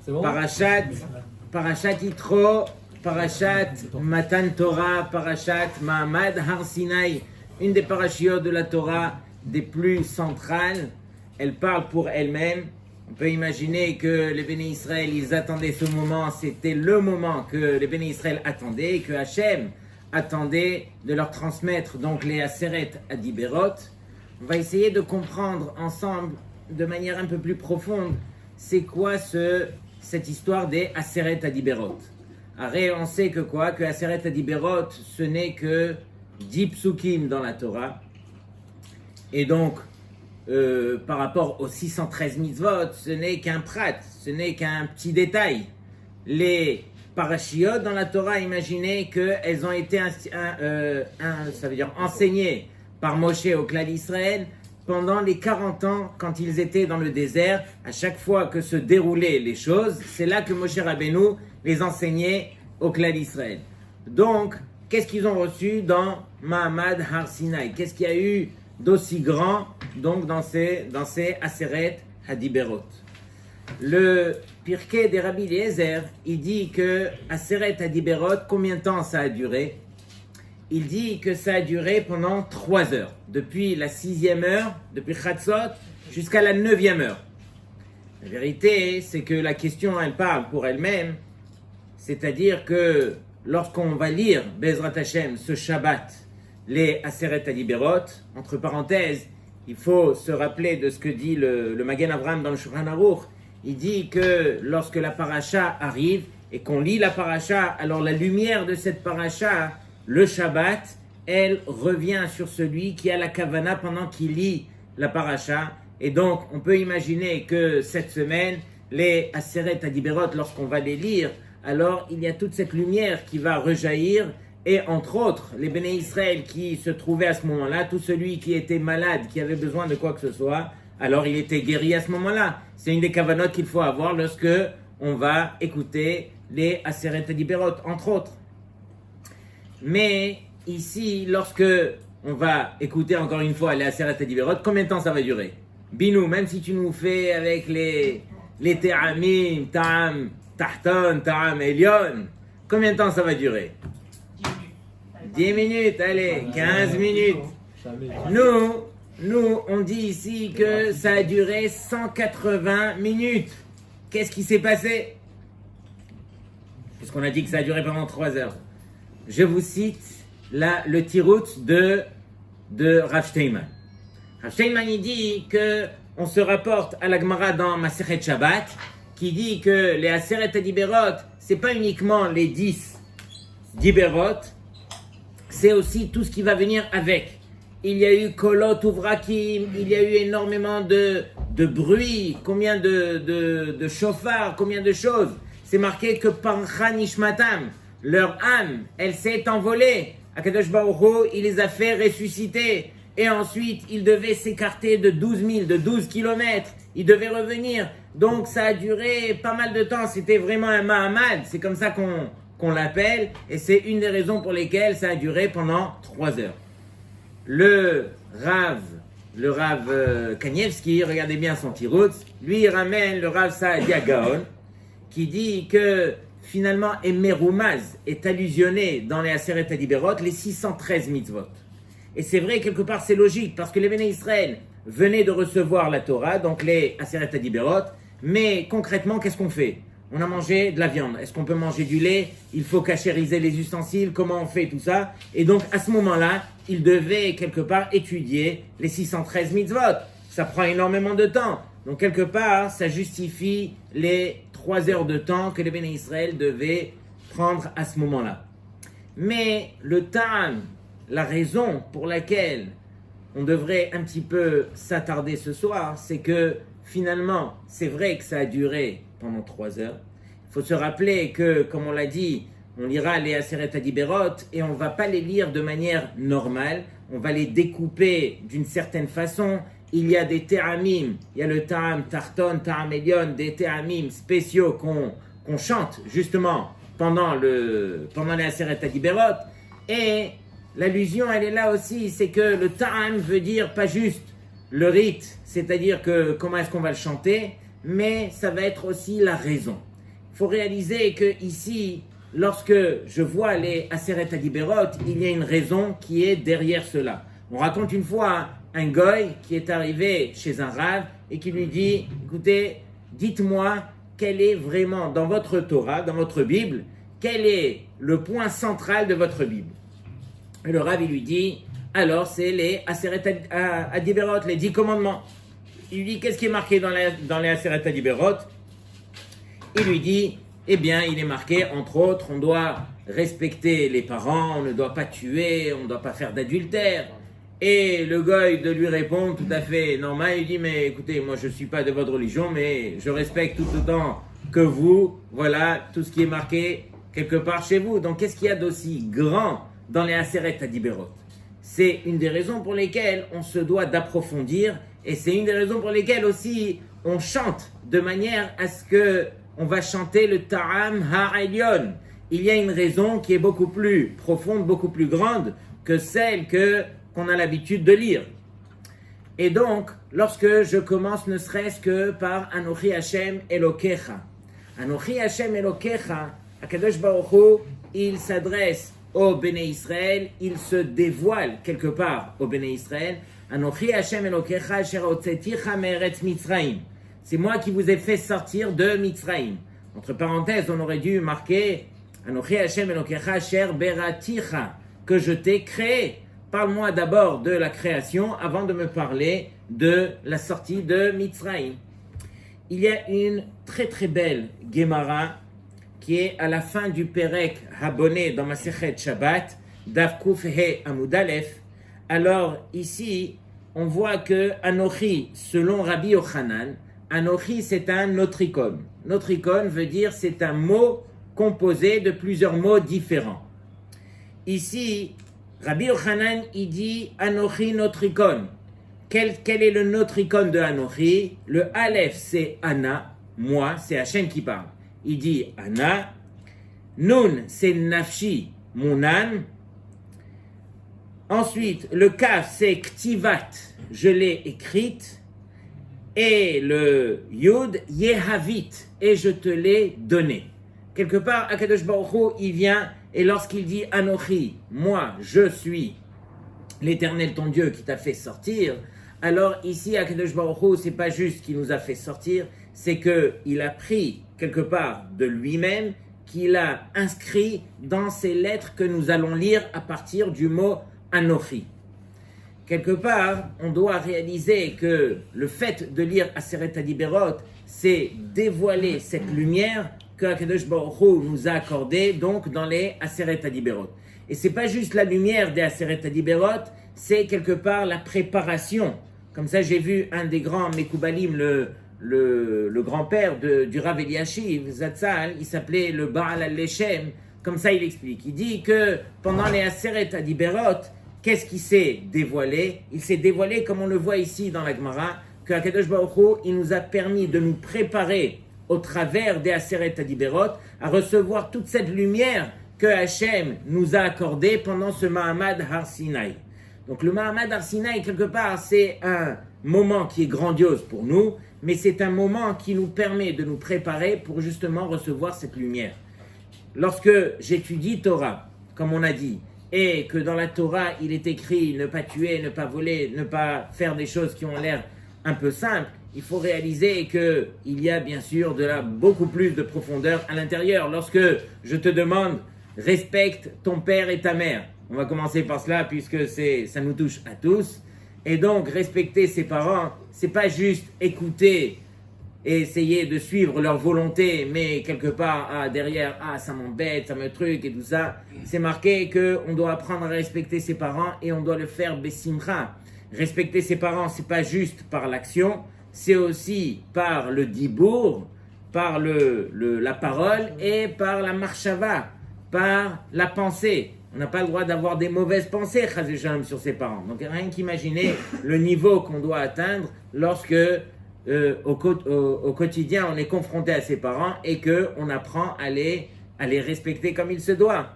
C'est bon? Parashat Yitro, Parashat Matan Torah, Parashat Mahamad Har Sinai, une des parashiot de la Torah des plus centrales. Elle parle pour elle-même. On peut imaginer que les Béné Israël, ils attendaient ce moment, c'était le moment que les Béné Israël attendaient, que Hachem attendait de leur transmettre donc les Aseret Adiberot. On va essayer de comprendre ensemble, de manière un peu plus profonde, c'est quoi cette histoire des Aseret Adiberot. Arrête, on sait que quoi? Que Aseret Adiberot, ce n'est que 10 psukim dans la Torah. Et donc, par rapport aux 613 mitzvot, ce n'est qu'un prat, ce n'est qu'un petit détail. Les parashiot dans la Torah, imaginez qu'elles ont été ça veut dire enseignées par Moshe au clan d'Israël pendant les 40 ans quand ils étaient dans le désert. À chaque fois que se déroulaient les choses, c'est là que Moshe Rabbeinu les enseignait au clan d'Israël. Donc, qu'est-ce qu'ils ont reçu dans Mahamad Har Sinai? Qu'est-ce qu'il y a eu d'aussi grand donc dans ces Aseret Hadiberot? Le Pirkei des Rabbi Eliezer, il dit que Aseret Hadiberot, combien de temps ça a duré? Il dit que ça a duré pendant 3 heures, depuis la 6e heure, depuis Chatzot, jusqu'à la 9e heure. La vérité, c'est que la question, elle parle pour elle-même, c'est-à-dire que lorsqu'on va lire Bezrat Hashem ce Shabbat, les Aseret Hadiberot, entre parenthèses, il faut se rappeler de ce que dit le Magen Avraham dans le Shulchan Aruch. Il dit que lorsque la paracha arrive et qu'on lit la paracha, alors la lumière de cette paracha, le Shabbat, elle revient sur celui qui a la kavana pendant qu'il lit la paracha. Et donc, on peut imaginer que cette semaine, les Aseret Hadiberot, lorsqu'on va les lire, alors il y a toute cette lumière qui va rejaillir. Et entre autres, les Béné Israël qui se trouvaient à ce moment-là, tout celui qui était malade, qui avait besoin de quoi que ce soit, alors il était guéri à ce moment-là. C'est une des kavanotes qu'il faut avoir lorsque on va écouter les Aseret Hadiberot, entre autres. Mais ici, lorsque on va écouter encore une fois les Aseret Hadiberot, combien de temps ça va durer? Binou, même si tu nous fais avec les Te'amim, Ta'am, Tahton, Ta'am, Elion, combien de temps ça va durer? 10 minutes, allez, 15 minutes. Nous, on dit ici que ça a duré 180 minutes. Qu'est-ce qui s'est passé? Puisqu'on a dit que ça a duré pendant 3 heures. Je vous cite là le tirout de Rav Steinman. Rav Steinman, il dit que on se rapporte à la Gemara dans Masechet Shabbat, qui dit que les Aseret Hadiberot, c'est pas uniquement les 10 Diberot, c'est aussi tout ce qui va venir avec. Il y a eu kolot uvrakim, il y a eu énormément de bruit, combien de chauffards, combien de choses. C'est marqué que parcha nishmatam, leur âme, elle s'est envolée. Akadosh Baruch Hu, il les a fait ressusciter. Et ensuite, ils devaient s'écarter de 12 000, de 12 kilomètres. Ils devaient revenir. Donc, ça a duré pas mal de temps. C'était vraiment un Mahamad. C'est comme ça qu'on l'appelle, et c'est une des raisons pour lesquelles ça a duré pendant 3 heures. Le Rav Kanievski, regardez bien son tirout, lui il ramène le Rav Saadia Gaon, qui dit que finalement Emerumaz est allusionné dans les Aseret Hadiberot, les 613 mitzvot. Et c'est vrai, quelque part c'est logique, parce que les Béné Israël venaient de recevoir la Torah, donc les Aseret Hadiberot, mais concrètement qu'est-ce qu'on fait? On a mangé de la viande. Est-ce qu'on peut manger du lait? Il faut cachériser les ustensiles. Comment on fait tout ça? Et donc, à ce moment-là, il devait quelque part étudier les 613 mitzvot. Ça prend énormément de temps. Donc, quelque part, ça justifie les 3 heures de temps que les Béné Israël devaient prendre à ce moment-là. Mais le tam, la raison pour laquelle on devrait un petit peu s'attarder ce soir, c'est que finalement, c'est vrai que ça a duré pendant 3 heures. Il faut se rappeler que, comme on l'a dit, on lira les Aseret Hadiberot et on ne va pas les lire de manière normale, on va les découper d'une certaine façon. Il y a des Te'amim, il y a le Ta'am Tarton, Ta'am Elion, des Te'amim spéciaux qu'on chante justement pendant les Aseret Hadiberot. Et l'allusion, elle est là aussi, c'est que le Ta'am veut dire pas juste le rite, c'est-à-dire que comment est-ce qu'on va le chanter, mais ça va être aussi la raison. Il faut réaliser que ici, lorsque je vois les Aseret Adiberot, il y a une raison qui est derrière cela. On raconte une fois un goy qui est arrivé chez un rave et qui lui dit, écoutez, dites-moi quel est vraiment dans votre Torah, dans votre Bible, quel est le point central de votre Bible. Et le rave, il lui dit, alors c'est les Aseret Adiberot, les 10 commandements. Il lui dit, qu'est-ce qui est marqué dans les Aseret Adiberot? Il lui dit, eh bien, il est marqué, entre autres, on doit respecter les parents, on ne doit pas tuer, on ne doit pas faire d'adultère. Et le goy de lui répondre tout à fait normal, il dit, mais écoutez, moi je ne suis pas de votre religion, mais je respecte tout autant que vous, voilà, tout ce qui est marqué quelque part chez vous. Donc qu'est-ce qu'il y a d'aussi grand dans les Aseret Adiberot? C'est une des raisons pour lesquelles on se doit d'approfondir, et c'est une des raisons pour lesquelles aussi on chante de manière à ce que on va chanter le Ta'am Ha'elyon. Il y a une raison qui est beaucoup plus profonde, beaucoup plus grande que celle qu'on a l'habitude de lire. Et donc, lorsque je commence ne serait-ce que par Anochi Hashem Elokecha. Anochi Hashem Elokecha, Akadosh Baruch Hu, il s'adresse au Béné Israël, il se dévoile quelque part au Béné Israël. Anochi Hashem Elokecha asher hotzeticha me'eretz Mitzrayim. C'est moi qui vous ai fait sortir de Mitzrayim. Entre parenthèses, on aurait dû marquer Anochi Hashem Elokecha asher beraticha, que je t'ai créé. Parle-moi d'abord de la création avant de me parler de la sortie de Mitzrayim. Il y a une très très belle Gemara qui est à la fin du Perek Haboneh dans Masechet Shabbat, Daf Kuf He Amud Aleph. Alors ici, on voit que Anochi, selon Rabbi Yochanan, Anochi c'est un notricon. Notricon veut dire c'est un mot composé de plusieurs mots différents. Ici, Rabbi Yochanan, il dit Anochi notricon. Quel est le notricon de Anochi? Le Aleph, c'est Ana, moi, c'est Hachem qui parle. Il dit Ana. Nun, c'est Nafshi, mon âme. Ensuite, le Kaf, c'est Ktivat, je l'ai écrite. Et le Yud, Yehavit, et je te l'ai donné. Quelque part, Akadosh Baruch Hu, il vient, et lorsqu'il dit Anochi, moi, je suis l'Éternel ton Dieu qui t'a fait sortir, alors ici, Akadosh Baruch Hu, c'est pas juste qu'il nous a fait sortir, c'est qu'il a pris quelque part de lui-même, qu'il a inscrit dans ces lettres que nous allons lire à partir du mot Anochi. Quelque part, on doit réaliser que le fait de lire Aseret Adiberot, c'est dévoiler cette lumière que Akadosh Baruch Hu nous a accordée donc dans les Aseret Adiberot. Et c'est pas juste la lumière des Aseret Adiberot, c'est quelque part la préparation. Comme ça, j'ai vu un des grands Mekoubalim, le grand-père du Rav Eliashiv Zatzal, il s'appelait le Baal al-Leshem. Comme ça, il explique. Il dit que pendant les Aseret Adiberot, qu'est-ce qui s'est dévoilé? Il s'est dévoilé, comme on le voit ici dans la Gemara, que Akadosh Baruch Hu, il nous a permis de nous préparer au travers des Aseret Adiberot à recevoir toute cette lumière que Hachem nous a accordée pendant ce Mahamad Har Sinai. Donc le Mahamad Har Sinai, quelque part, c'est un moment qui est grandiose pour nous, mais c'est un moment qui nous permet de nous préparer pour justement recevoir cette lumière. Lorsque j'étudie Torah, comme on a dit, et que dans la Torah, il est écrit ne pas tuer, ne pas voler, ne pas faire des choses qui ont l'air un peu simples, il faut réaliser qu'il y a bien sûr beaucoup plus de profondeur à l'intérieur. Lorsque je te demande, respecte ton père et ta mère. On va commencer par cela puisque ça nous touche à tous. Et donc, respecter ses parents, c'est pas juste écouter et essayer de suivre leur volonté, mais quelque part, derrière, ça m'embête, ça me truc et tout ça. C'est marqué qu'on doit apprendre à respecter ses parents et on doit le faire besimcha. Respecter ses parents, c'est pas juste par l'action, c'est aussi par le dibour, par la parole et par la marshava, par la pensée. On n'a pas le droit d'avoir des mauvaises pensées, chas v'shalom, sur ses parents. Donc rien qu'imaginer le niveau qu'on doit atteindre lorsque au quotidien on est confronté à ses parents et qu'on apprend à les respecter comme il se doit.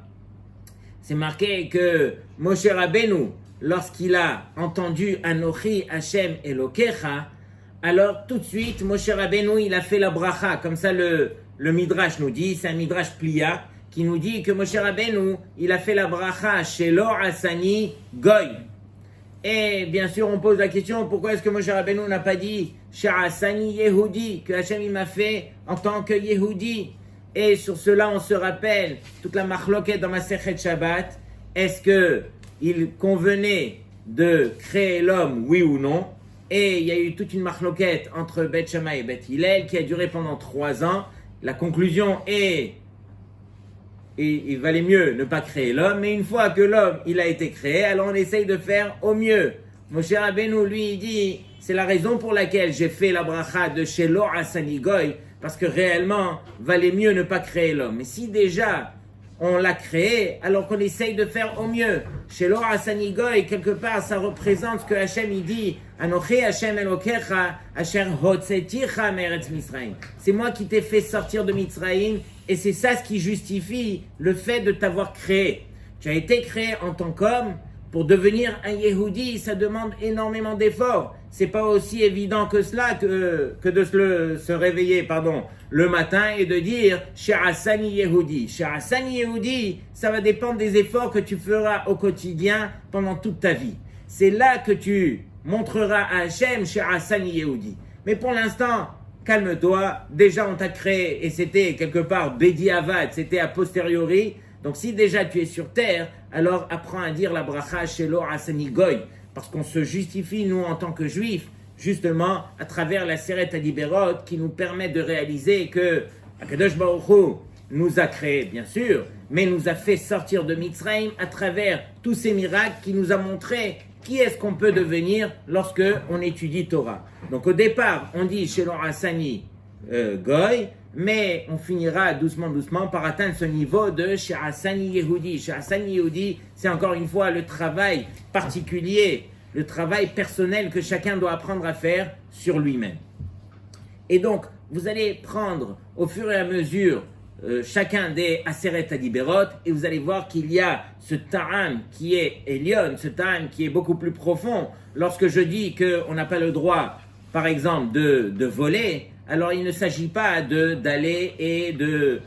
C'est marqué que Moshe Rabbeinu, lorsqu'il a entendu Anochi Hashem Elokecha, alors tout de suite, Moshe Rabbeinu, il a fait la bracha, comme ça le Midrash nous dit, c'est un Midrash Pliya, qui nous dit que Moshe Rabbeinu, il a fait la bracha chez Lo Asani Goy. Et bien sûr, on pose la question, pourquoi est-ce que Moshe Rabbeinu n'a pas dit chez Asani Yehudi, que Hachem il m'a fait en tant que Yehudi? Et sur cela, on se rappelle toute la machloket dans ma Sechet Shabbat. Est-ce que il convenait de créer l'homme, oui ou non? Et il y a eu toute une machloket entre Beth Shammai et Beth Hillel qui a duré pendant 3 ans. La conclusion est, il valait mieux ne pas créer l'homme, mais une fois que l'homme il a été créé, alors on essaye de faire au mieux. Moshe Rabbeinu, lui, il dit, c'est la raison pour laquelle j'ai fait la bracha de Shelo Asani Goy, parce que réellement, valait mieux ne pas créer l'homme. Mais si déjà on l'a créé, alors qu'on essaye de faire au mieux. Shelo Asani Goy, quelque part, ça représente ce que Hachem il dit, Anochi Hachem Elokecha, Asher Hotzeticha Meretz Misraim. C'est moi qui t'ai fait sortir de Mitzraïm, et c'est ça ce qui justifie le fait de t'avoir créé. Tu as été créé en tant qu'homme. Pour devenir un Yehudi, ça demande énormément d'efforts. C'est pas aussi évident que cela que de se réveiller, le matin et de dire She'asani Yehudi. She'asani Yehudi, ça va dépendre des efforts que tu feras au quotidien pendant toute ta vie. C'est là que tu montreras à Hachem She'asani Yehudi. Mais pour l'instant, calme-toi. Déjà, on t'a créé et c'était quelque part Bedi Avad, c'était a posteriori. Donc si déjà tu es sur terre, alors apprends à dire la bracha Shelo Asani Goy, parce qu'on se justifie, nous en tant que juifs, justement à travers la Seret Adiberot, qui nous permet de réaliser que Akadosh Baruch Hu nous a créés, bien sûr, mais nous a fait sortir de Mitzrayim à travers tous ces miracles qui nous a montré qui est-ce qu'on peut devenir lorsque on étudie Torah. Donc au départ, on dit Shelo Asani Goy, mais on finira doucement par atteindre ce niveau de She'asani Yehudi. She'asani Yehudi, c'est encore une fois le travail particulier, le travail personnel que chacun doit apprendre à faire sur lui-même. Et donc, vous allez prendre au fur et à mesure chacun des Aseret Adiberot et vous allez voir qu'il y a ce ta'am qui est Elion, ce ta'am qui est beaucoup plus profond. Lorsque je dis qu'on n'a pas le droit, par exemple, de voler, alors il ne s'agit pas d'aller et de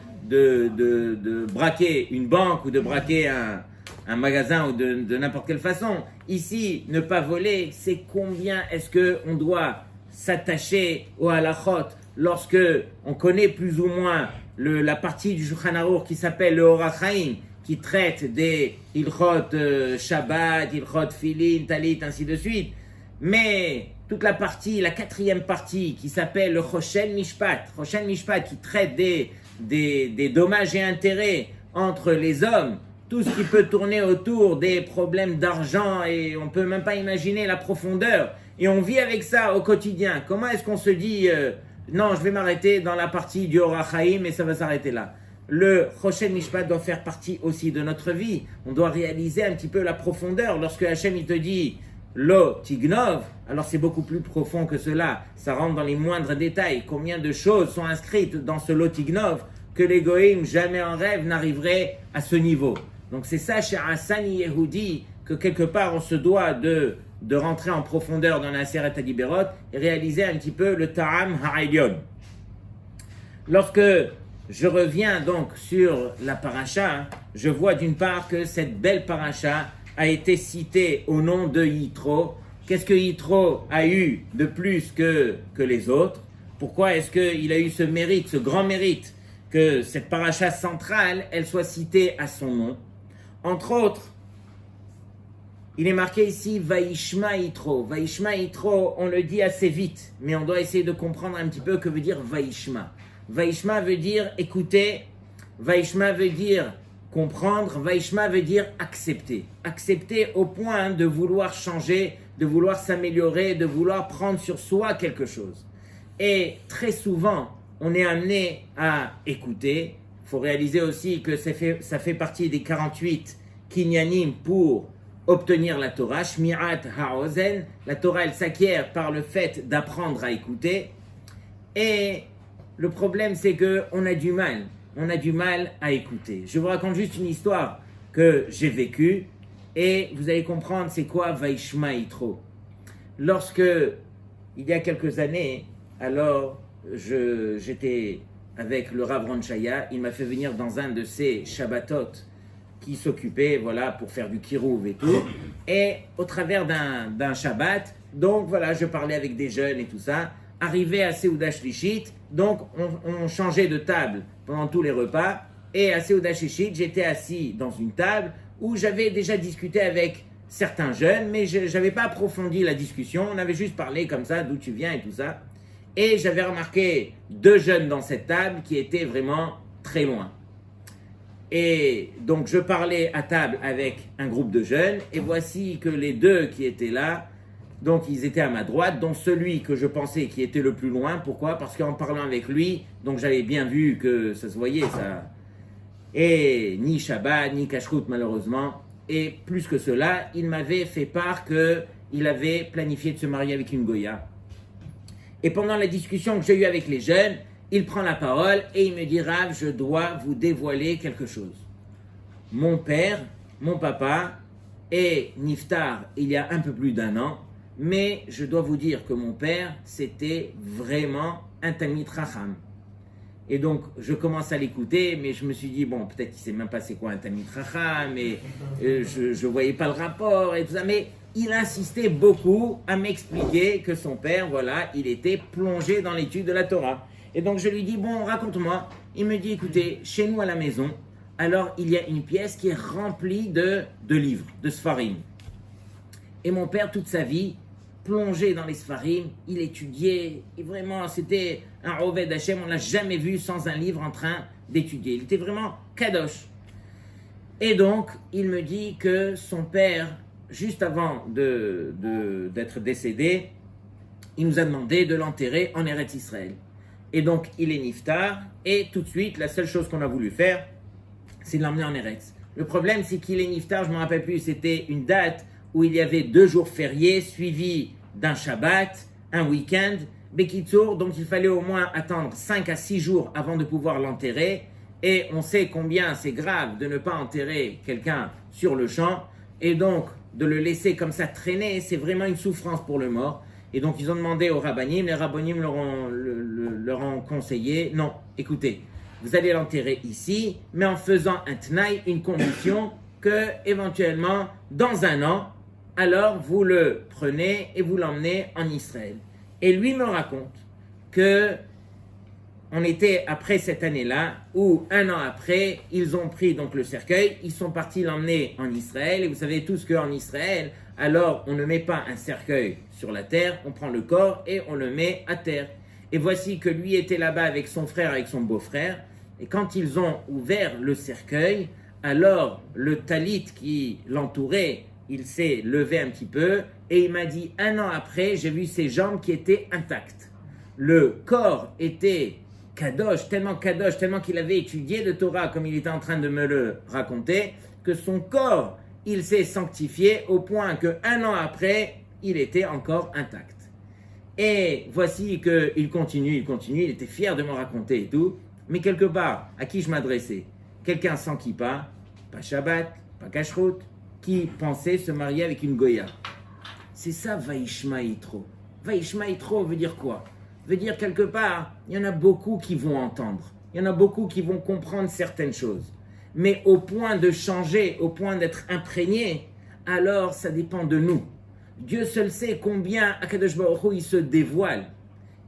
braquer une banque ou de braquer un magasin ou de n'importe quelle façon. Ici, ne pas voler, c'est combien est-ce qu'on doit s'attacher au halachot lorsque on connaît plus ou moins la partie du Shulchan Aruch qui s'appelle le Orach Chaim, qui traite des Ilchot Shabbat, Ilchot Filin, Talit, ainsi de suite. Mais toute la partie, la 4e partie qui s'appelle le Choshen Mishpat qui traite des dommages et intérêts entre les hommes, tout ce qui peut tourner autour des problèmes d'argent et on peut même pas imaginer la profondeur et on vit avec ça au quotidien. Comment est-ce qu'on se dit non, je vais m'arrêter dans la partie du Orach Chaim et ça va s'arrêter là. Le Choshen Mishpat doit faire partie aussi de notre vie. On doit réaliser un petit peu la profondeur. Lorsque Hachem il te dit Lo Tignov, alors c'est beaucoup plus profond que cela. Ça rentre dans les moindres détails. Combien de choses sont inscrites dans ce Lo Tignov que les Goïm, jamais en rêve, n'arriveraient à ce niveau. Donc c'est ça, chez Asani Yehudi, que quelque part on se doit de rentrer en profondeur dans la Seret Adiberot et réaliser un petit peu le Ta'am Ha'elyon. Lorsque je reviens donc sur la paracha, je vois d'une part que cette belle paracha a été citée au nom de Yitro. Qu'est-ce que Yitro a eu de plus que les autres? Pourquoi est-ce qu'il a eu ce mérite, ce grand mérite, que cette paracha centrale, elle soit citée à son nom? Entre autres, il est marqué ici Vaishma Yitro. Vaishma Yitro, on le dit assez vite, mais on doit essayer de comprendre un petit peu que veut dire Vaishma. Vaishma veut dire écouter, Vaishma veut dire comprendre, Vaishma veut dire accepter. Accepter au point de vouloir changer, de vouloir s'améliorer, de vouloir prendre sur soi quelque chose. Et très souvent, on est amené à écouter. Il faut réaliser aussi que ça fait partie des 48 kinyanim pour obtenir la Torah. Shmirat ha'ozen. La Torah, elle s'acquiert par le fait d'apprendre à écouter. Et le problème, c'est qu'on a du mal. On a du mal à écouter. Je vous raconte juste une histoire que j'ai vécue et vous allez comprendre c'est quoi Vaishma Yitro. Lorsque il y a quelques années, alors j'étais avec le Rav Ronchaya, il m'a fait venir dans un de ses Shabbatot qui s'occupait, voilà, pour faire du kirouv et tout. Et au travers d'un Shabbat, donc voilà, je parlais avec des jeunes et tout ça. Arrivé à Seuda Shlishit, donc on changeait de table pendant tous les repas. Et à Seuda Shlishit, j'étais assis dans une table où j'avais déjà discuté avec certains jeunes, mais je n'avais pas approfondi la discussion. On avait juste parlé comme ça, d'où tu viens et tout ça. Et j'avais remarqué 2 jeunes dans cette table qui étaient vraiment très loin. Et donc je parlais à table avec un groupe de jeunes, et voici que les 2 qui étaient là, donc ils étaient à ma droite, dont celui que je pensais qui était le plus loin. Pourquoi? Parce qu'en parlant avec lui, donc j'avais bien vu que ça se voyait, ça. Et ni Shabbat, ni Kashrut malheureusement. Et plus que cela, il m'avait fait part qu'il avait planifié de se marier avec une Goya. Et pendant la discussion que j'ai eue avec les jeunes, il prend la parole et il me dit « Rav, je dois vous dévoiler quelque chose. Mon père, mon papa, est niftar il y a un peu plus d'1 an, mais je dois vous dire que mon père, c'était vraiment un Talmid Chacham. » Et donc, je commence à l'écouter, mais je me suis dit, bon, peut-être qu'il ne sait même pas c'est quoi un Talmid Chacham, et je ne voyais pas le rapport et tout ça, mais il insistait beaucoup à m'expliquer que son père, voilà, il était plongé dans l'étude de la Torah. Et donc, je lui dis, bon, raconte-moi. Il me dit, écoutez, chez nous à la maison, alors il y a une pièce qui est remplie de livres, de Sfarim. Et mon père, toute sa vie, plongé dans les Sfarim, il étudiait, et vraiment, c'était un Oved Hashem, on ne l'a jamais vu sans un livre en train d'étudier. Il était vraiment kadosh. Et donc, il me dit que son père, juste avant d'être décédé, il nous a demandé de l'enterrer en Eretz Israël. Et donc, il est niftar, et tout de suite, la seule chose qu'on a voulu faire, c'est de l'emmener en Eretz. Le problème, c'est qu'il est niftar, je ne me rappelle plus, c'était une date où il y avait 2 jours fériés, suivis d'un Shabbat, un week-end, Bekitsour, donc il fallait au moins attendre 5 à 6 jours avant de pouvoir l'enterrer, et on sait combien c'est grave de ne pas enterrer quelqu'un sur le champ, et donc de le laisser comme ça traîner, c'est vraiment une souffrance pour le mort. Et donc ils ont demandé aux rabbanim, les rabbanim leur ont conseillé, non, écoutez, vous allez l'enterrer ici, mais en faisant un tnaï, une condition, que éventuellement, dans 1 an, alors vous le prenez et vous l'emmenez en Israël. Et lui me raconte que on était après cette année-là, où 1 an après, ils ont pris donc le cercueil, ils sont partis l'emmener en Israël, et vous savez tous qu'en Israël, alors on ne met pas un cercueil sur la terre, on prend le corps et on le met à terre. Et voici que lui était là-bas avec son frère, avec son beau-frère, et quand ils ont ouvert le cercueil, alors le talit qui l'entourait, il s'est levé un petit peu, et il m'a dit, 1 an après, j'ai vu ses jambes qui étaient intactes. Le corps était kadosh, tellement qu'il avait étudié de Torah, comme il était en train de me le raconter, que son corps, il s'est sanctifié au point que 1 an après, il était encore intact. Et voici qu'il continue, il était fier de me raconter et tout, mais quelque part, à qui je m'adressais? Quelqu'un sans kippa, pas Shabbat, pas Kashrut, qui pensait se marier avec une Goya. C'est ça, Vaishma Yitro. Vaishma Yitro veut dire quoi? Veut dire quelque part, il y en a beaucoup qui vont entendre, il y en a beaucoup qui vont comprendre certaines choses. Mais au point de changer, au point d'être imprégné, alors ça dépend de nous. Dieu seul sait combien Akadosh Baruch Hu, il se dévoile.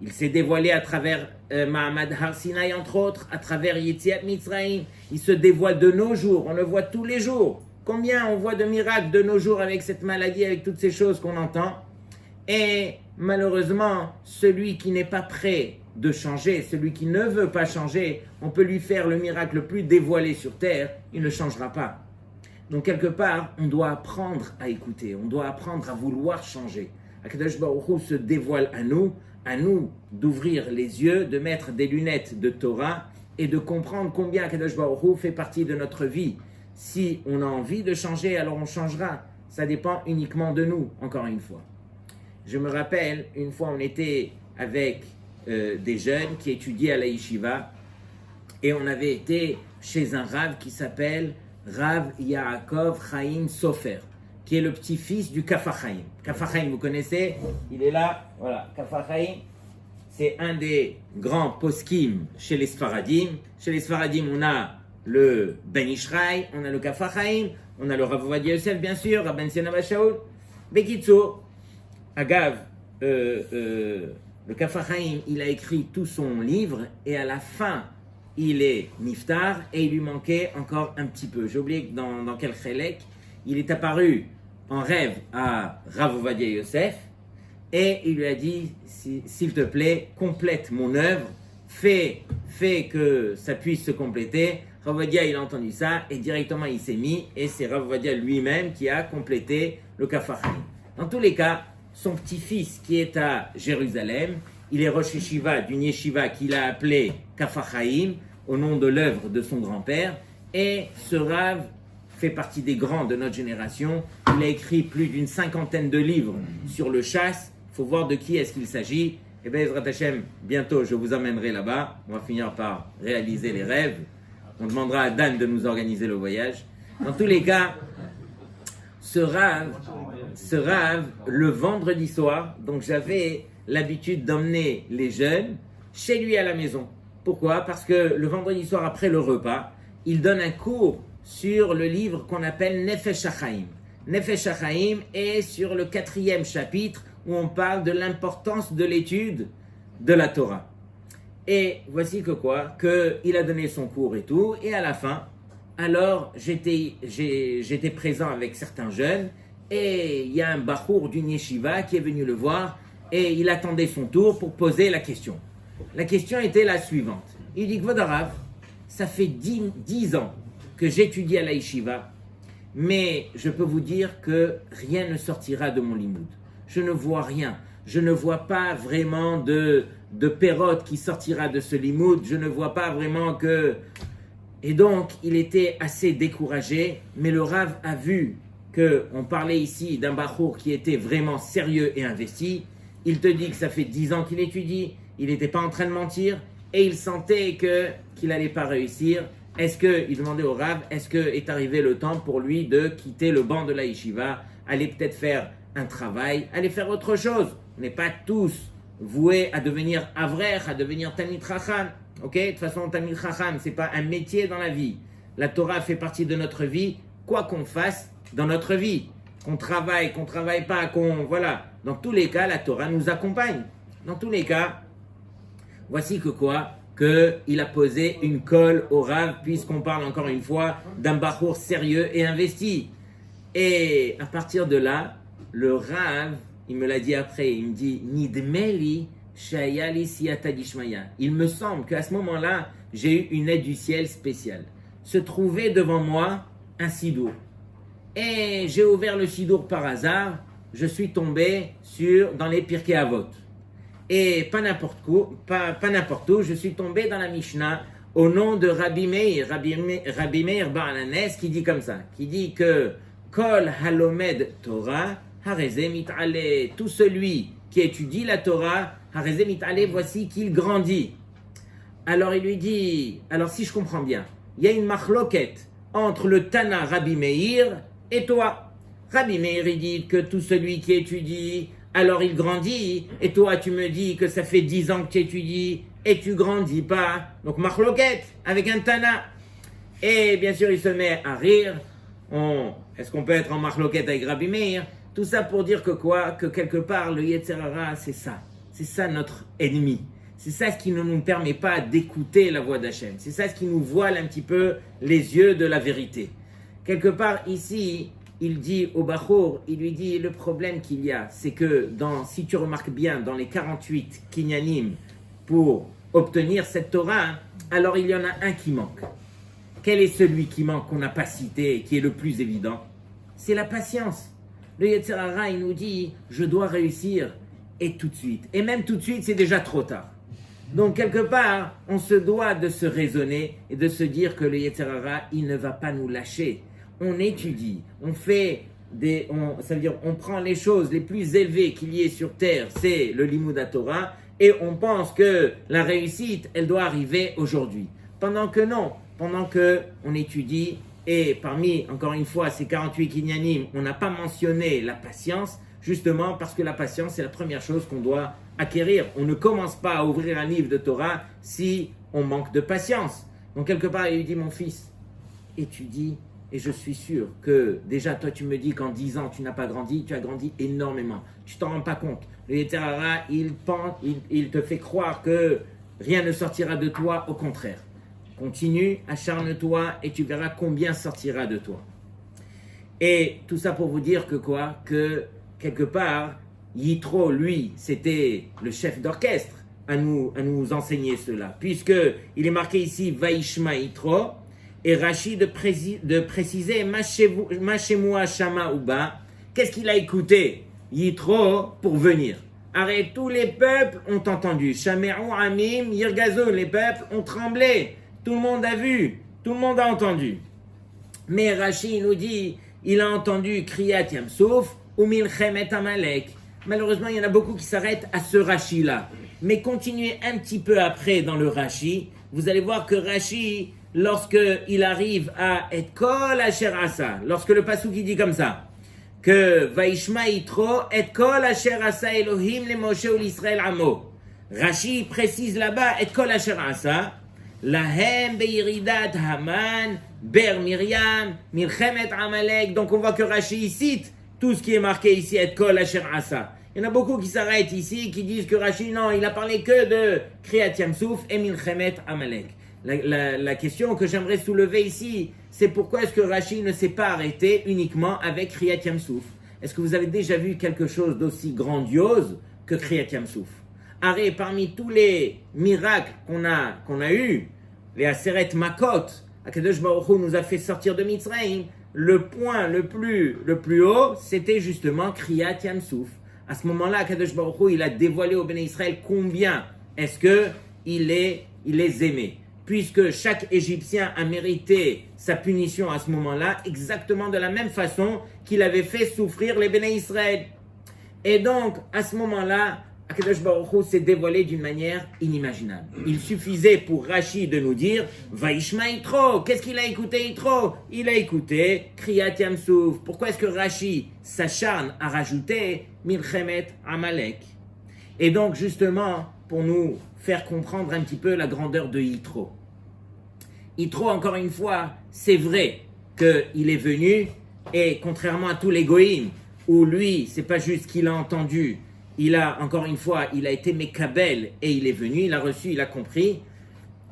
Il s'est dévoilé à travers Mahamad Har Sinai, entre autres, à travers Yetziat Mitzrayim. Il se dévoile de nos jours, on le voit tous les jours. Combien on voit de miracles de nos jours avec cette maladie, avec toutes ces choses qu'on entend. Et malheureusement, celui qui n'est pas prêt de changer, celui qui ne veut pas changer, on peut lui faire le miracle le plus dévoilé sur terre, il ne changera pas. Donc quelque part, on doit apprendre à écouter, on doit apprendre à vouloir changer. Akadosh Baruch Hu se dévoile à nous d'ouvrir les yeux, de mettre des lunettes de Torah et de comprendre combien Akadosh Baruch Hu fait partie de notre vie. Si on a envie de changer, alors on changera. Ça dépend uniquement de nous, encore une fois. Je me rappelle, une fois on était avec des jeunes qui étudiaient à la yeshiva et on avait été chez un Rav qui s'appelle Rav Yaakov Chaim Sofer. qui est le petit-fils du Kaf HaChaim. Kaf HaChaim, vous connaissez, il est là, voilà, Kaf HaChaim, c'est un des grands poskim chez les Sfaradim. Chez les Sfaradim, on a le Ben Ishraï, on a le Kaf HaChaim, on a le Rav Ovadia Yosef, bien sûr, Rabban Sion Abba Shaul. Bekitsour, Agav, le Kaf HaChaim, il a écrit tout son livre et à la fin, il est niftar et il lui manquait encore un petit peu. J'ai oublié dans quel chélek, il est apparu en rêve à Rav Ovadia Yosef et il lui a dit, s'il te plaît, complète mon œuvre, fais que ça puisse se compléter. Rav Ovadia, il a entendu ça et directement il s'est mis et c'est Rav Ovadia lui-même qui a complété le Kaf HaChaim. Dans tous les cas, son petit-fils qui est à Jérusalem, il est Rosh Yeshiva d'une yeshiva qu'il a appelé Kaf HaChaim au nom de l'œuvre de son grand-père et ce Rav fait partie des grands de notre génération. Il a écrit plus d'une 50aine de livres sur le chasse. Il faut voir de qui est-ce qu'il s'agit. Et bien, Ezrat Hashem, bientôt je vous emmènerai là-bas. On va finir par réaliser les rêves. On demandera à Dan de nous organiser le voyage. Dans tous les cas, ce Rav, le vendredi soir, donc j'avais l'habitude d'emmener les jeunes chez lui à la maison. Pourquoi? Parce que le vendredi soir, après le repas, il donne un cours sur le livre qu'on appelle Nefesh HaChaim. Nefesh HaChaim est sur le 4e chapitre où on parle de l'importance de l'étude de la Torah. Et voici qu'il a donné son cours et tout, et à la fin, alors j'étais présent avec certains jeunes, et il y a un bachour d'une yeshiva qui est venu le voir, et il attendait son tour pour poser la question. La question était la suivante. Il dit, Kvod Harav, ça fait 10 ans que j'étudie à la yeshiva, mais je peux vous dire que rien ne sortira de mon limoud. Je ne vois rien. Je ne vois pas vraiment de pérote qui sortira de ce limoud. Je ne vois pas vraiment que... Et donc, il était assez découragé, mais le Rav a vu qu'on parlait ici d'un bachour qui était vraiment sérieux et investi. Il te dit que ça fait 10 ans qu'il étudie, il n'était pas en train de mentir, et il sentait qu'il n'allait pas réussir. Il demandait au Rav, est-ce que est arrivé le temps pour lui de quitter le banc de la yeshiva, aller peut-être faire un travail, aller faire autre chose. On n'est pas tous voués à devenir avrer, à devenir Talmid Chacham. Ok? De toute façon, Talmid Chacham, ce n'est pas un métier dans la vie. La Torah fait partie de notre vie, quoi qu'on fasse dans notre vie. Qu'on travaille pas, voilà. Dans tous les cas, la Torah nous accompagne. Dans tous les cas, voici qu'il a posé une colle au Rav, puisqu'on parle encore une fois d'un bachour sérieux et investi. Et à partir de là, le Rav, il me l'a dit après, il me dit « Nidmeli shayali siyata dishmaya ». Il me semble qu'à ce moment-là, j'ai eu une aide du ciel spéciale. Se trouvait devant moi un sidour. Et j'ai ouvert le sidour par hasard, je suis tombé dans les Pirkei Avot. Et pas n'importe où, je suis tombé dans la Mishnah au nom de Rabbi Meir Bar Hananes qui dit comme ça, qui dit que Kol halomed Torah hareze mit'ale, tout celui qui étudie la Torah hareze mit'ale, voici qu'il grandit. Alors il lui dit, alors si je comprends bien, il y a une machloket entre le Tana Rabbi Meir et toi. Rabbi Meir il dit que tout celui qui étudie, alors il grandit, et toi tu me dis que ça fait 10 ans que tu étudies et tu grandis pas. Donc machloket avec un Tana. Et bien sûr il se met à rire. Est-ce qu'on peut être en machloket avec Rabbi Meir? Tout ça pour dire que quelque part le Yetzer Hara c'est ça. C'est ça notre ennemi. C'est ça ce qui ne nous permet pas d'écouter la voix d'Hachem. C'est ça ce qui nous voile un petit peu les yeux de la vérité. Quelque part ici, il dit au Bachour, il lui dit le problème qu'il y a, c'est que si tu remarques bien, dans les 48 kinyanim pour obtenir cette Torah, alors il y en a un qui manque. Quel est celui qui manque qu'on n'a pas cité et qui est le plus évident? C'est la patience. Le Yetzer Hara, il nous dit, je dois réussir et tout de suite. Et même tout de suite, c'est déjà trop tard. Donc, quelque part, on se doit de se raisonner et de se dire que le Yetzer Hara, il ne va pas nous lâcher. On étudie, on prend les choses les plus élevées qu'il y ait sur terre, c'est le Limud HaTorah, et on pense que la réussite, elle doit arriver aujourd'hui. Pendant que non, pendant qu'on étudie, Et parmi, encore une fois, ces 48 kinyanim, on n'a pas mentionné la patience, justement parce que la patience, c'est la première chose qu'on doit acquérir. On ne commence pas à ouvrir un livre de Torah si on manque de patience. Donc quelque part, il lui dit, mon fils, étudie, et je suis sûr que déjà, toi, tu me dis qu'en 10 ans, tu n'as pas grandi, tu as grandi énormément. Tu t'en rends pas compte. Le Yetzer Hara, il te fait croire que rien ne sortira de toi, au contraire. Continue, acharne-toi, et tu verras combien sortira de toi. Et tout ça pour vous dire que quoi? Que quelque part, Yitro, lui, c'était le chef d'orchestre à nous enseigner cela. Puisqu'il est marqué ici, Vaishma Yitro, et Rashi de préciser, Mashemua Shama Uba, qu'est-ce qu'il a écouté, Yitro, pour venir? Arrête, tous les peuples ont entendu. Shameru Amim, Yirgazon, les peuples ont tremblé. Tout le monde a vu, tout le monde a entendu. Mais Rashi nous dit, il a entendu Kriyat Yamsouf ou Milchemet Amalek. Malheureusement, il y en a beaucoup qui s'arrêtent à ce Rashi-là. Mais continuez un petit peu après dans le Rashi. Vous allez voir que Rashi, lorsqu'il arrive à Et Kol Asher Asa, lorsque le pasuk il dit comme ça, que Vaishma Yitro Et Kol Asher Asa Elohim le Moshe ou l'Israël Amo. Rashi précise là-bas Et Kol Asher Asa, Lahem Beiridat Haman, Ber Miriam, Milchemet Amalek. Donc on voit que Rashi cite tout ce qui est marqué ici, Et Kol Asher Asa. Il y en a beaucoup qui s'arrêtent ici, qui disent que Rashi, non, il a parlé que de Kriyat Yamsouf et Milchemet Amalek. La question que j'aimerais soulever ici, c'est pourquoi est-ce que Rashi ne s'est pas arrêté uniquement avec Kriyat Yamsouf? Est-ce que vous avez déjà vu quelque chose d'aussi grandiose que Kriyat Yamsouf? Arrête, parmi tous les miracles qu'on a eus, les Aseret Makot, Akadosh Baruch Hu nous a fait sortir de Mitzrayim, le point le plus haut, c'était justement Kriyat Yamsouf. À ce moment-là, Akadosh Baruch Hu, il a dévoilé au Béné Israël combien est-ce qu'il les aimait. Puisque chaque Égyptien a mérité sa punition à ce moment-là, exactement de la même façon qu'il avait fait souffrir les Béné Israël. Et donc, à ce moment-là, Akadosh Baruch Hu s'est dévoilé d'une manière inimaginable. Il suffisait pour Rashi de nous dire Vaishma Yitro. Qu'est-ce qu'il a écouté Yitro? Il a écouté Kriyat Yamsouf. Pourquoi est-ce que Rashi s'acharne à rajouter Milchemet Amalek? Et donc justement, pour nous faire comprendre un petit peu la grandeur de Yitro. Yitro, encore une fois, c'est vrai qu'il est venu, et contrairement à tous les goïms, où lui, c'est pas juste qu'il a entendu, il a été Mekabel, et il est venu, il a reçu, il a compris.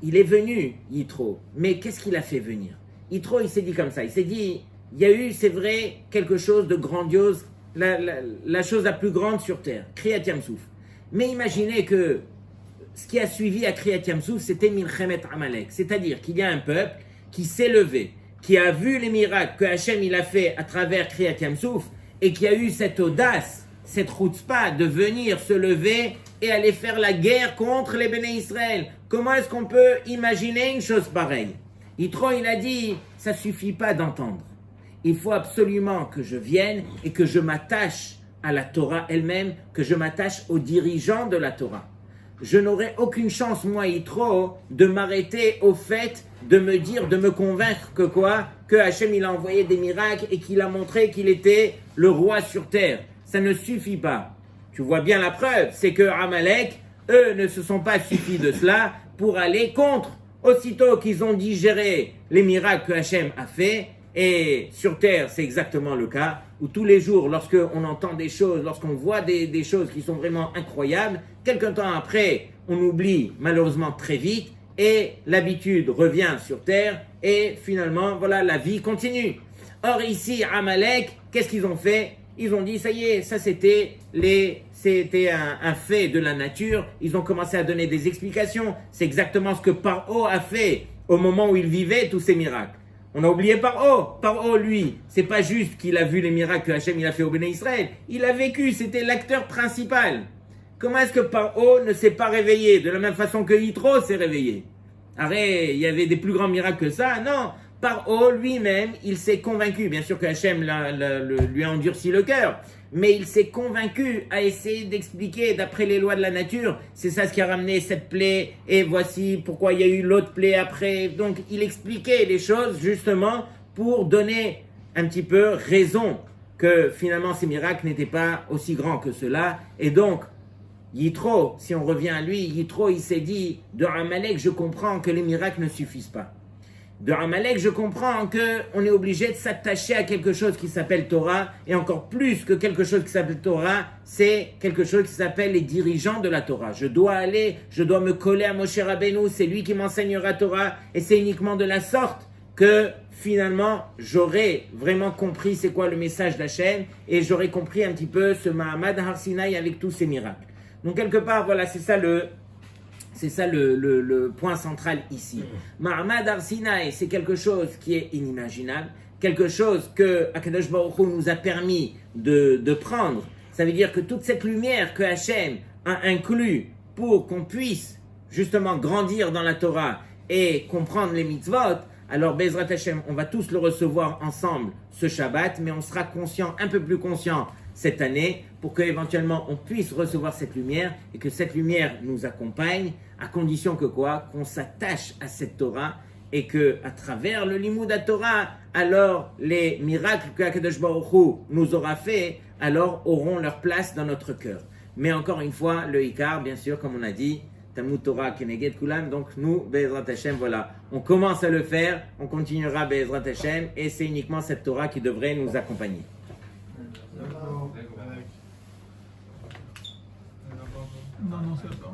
Il est venu, Yitro. Mais qu'est-ce qu'il a fait venir? Yitro, il s'est dit comme ça, il s'est dit, il y a eu, c'est vrai, quelque chose de grandiose, la chose la plus grande sur terre, Kriyat Yamsouf. Mais imaginez que ce qui a suivi à Kriyat Yamsouf, c'était Milchemet Amalek. C'est-à-dire qu'il y a un peuple qui s'est levé, qui a vu les miracles que Hachem il a fait à travers Kriyat Yamsouf, et qui a eu cette audace, cette chutzpah de venir se lever et aller faire la guerre contre les Béné Israël. Comment est-ce qu'on peut imaginer une chose pareille? Yitro, il a dit, ça suffit pas d'entendre. Il faut absolument que je vienne et que je m'attache à la Torah elle-même, que je m'attache aux dirigeants de la Torah. Je n'aurai aucune chance, moi, Yitro, de m'arrêter au fait de me dire, de me convaincre que quoi? Que Hachem, il a envoyé des miracles et qu'il a montré qu'il était le roi sur terre. Ça ne suffit pas. Tu vois bien la preuve, c'est que Amalek, eux, ne se sont pas suffis de cela pour aller contre. Aussitôt qu'ils ont digéré les miracles que Hachem a fait, et sur terre, c'est exactement le cas, où tous les jours, lorsqu'on entend des choses, lorsqu'on voit des choses qui sont vraiment incroyables, quelque temps après, on oublie malheureusement très vite, et l'habitude revient sur terre, et finalement, voilà, la vie continue. Or ici, Amalek, qu'est-ce qu'ils ont fait? Ils ont dit, ça y est, ça c'était un fait de la nature. Ils ont commencé à donner des explications. C'est exactement ce que Paro a fait au moment où il vivait tous ces miracles. On a oublié Paro. Paro, lui, c'est pas juste qu'il a vu les miracles que Hachem il a fait au Béné Israël. Il a vécu, c'était l'acteur principal. Comment est-ce que Paro ne s'est pas réveillé de la même façon que Yitro s'est réveillé? Arrête, il y avait des plus grands miracles que ça? Non. Paro lui-même, il s'est convaincu, bien sûr que Hachem lui a endurci le cœur, mais il s'est convaincu à essayer d'expliquer d'après les lois de la nature, c'est ça ce qui a ramené cette plaie, et voici pourquoi il y a eu l'autre plaie après. Donc il expliquait les choses justement pour donner un petit peu raison que finalement ces miracles n'étaient pas aussi grands que cela. Et donc, Yitro, si on revient à lui, Yitro, il s'est dit, de Amalek, je comprends que les miracles ne suffisent pas. De Amalek, je comprends qu'on est obligé de s'attacher à quelque chose qui s'appelle Torah, et encore plus que quelque chose qui s'appelle Torah, c'est quelque chose qui s'appelle les dirigeants de la Torah. Je dois me coller à Moshe Rabbeinu, c'est lui qui m'enseignera Torah, et c'est uniquement de la sorte que finalement j'aurais vraiment compris c'est quoi le message d'Hachem, et j'aurais compris un petit peu ce Mahamad Har Sinaï avec tous ces miracles. Donc quelque part, voilà, c'est ça le point central ici. Mahamad Har Sinaï, c'est quelque chose qui est inimaginable, quelque chose que Akadosh Baruch Hu nous a permis de prendre. Ça veut dire que toute cette lumière que Hachem a inclus pour qu'on puisse justement grandir dans la Torah et comprendre les mitzvot, alors Bezrat Hachem, on va tous le recevoir ensemble ce Shabbat, mais on sera conscient, un peu plus conscient cette année, pour qu'éventuellement on puisse recevoir cette lumière et que cette lumière nous accompagne, à condition que quoi? Qu'on s'attache à cette Torah et que à travers le Limoud à Torah, alors les miracles que Akadosh Baruch Hu nous aura fait, alors auront leur place dans notre cœur. Mais encore une fois, le Ikar, bien sûr, comme on a dit, Talmud Torah Keneged Kulam, donc nous, Be'ezrat Hashem, voilà, on commence à le faire, on continuera Be'ezrat Hashem, et c'est uniquement cette Torah qui devrait nous accompagner. Non, non, c'est pas.